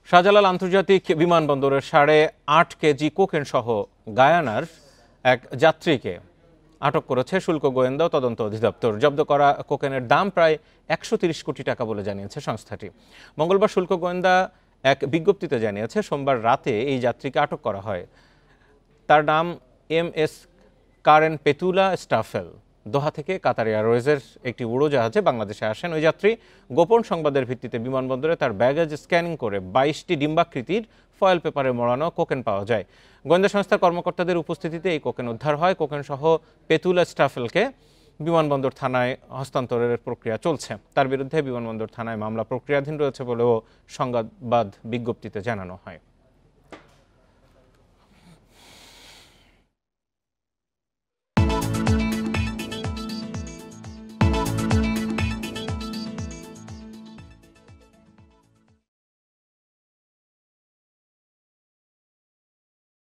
শাহজালাল আন্তর্জাতিক বিমানবন্দরের 8.5 KG cocaine সহ গায়ানার এক যাত্রীকে আটক করেছে শুল্ক গোয়েন্দা ও তদন্ত অধিদপ্তর। জব্দ করা কোকেনের দাম প্রায় 130 কোটি টাকা বলে জানিয়েছে সংস্থাটি। মঙ্গলবার শুল্ক গোয়েন্দা এক বিজ্ঞপ্তিতে জানিয়েছে, সোমবার রাতে এই যাত্রীকে আটক করা হয়। তার নাম MS কারেন পেতুলা স্টাফেল। দোহা থেকে কাতার এয়ারওয়েজের একটি উড়োজাহাজে বাংলাদেশে আসেন ওই যাত্রী। গোপন সংবাদের ভিত্তিতে বিমানবন্দরে তার ব্যাগেজ স্ক্যানিং করে 22টি ডিম্বাকৃতির ফয়েল পেপারে মোড়ানো কোকেন পাওয়া যায়। গোয়েন্দা সংস্থার কর্মকর্তাদের উপস্থিতিতে এই কোকেন উদ্ধার হয়। কোকেন সহ পেতুলা স্টাফেলকে বিমানবন্দর থানায় হস্তান্তরের প্রক্রিয়া চলছে। তার বিরুদ্ধে বিমানবন্দর থানায় মামলা প্রক্রিয়াধীন রয়েছে বলেও সংবাদ বিজ্ঞপ্তিতে জানানো হয়।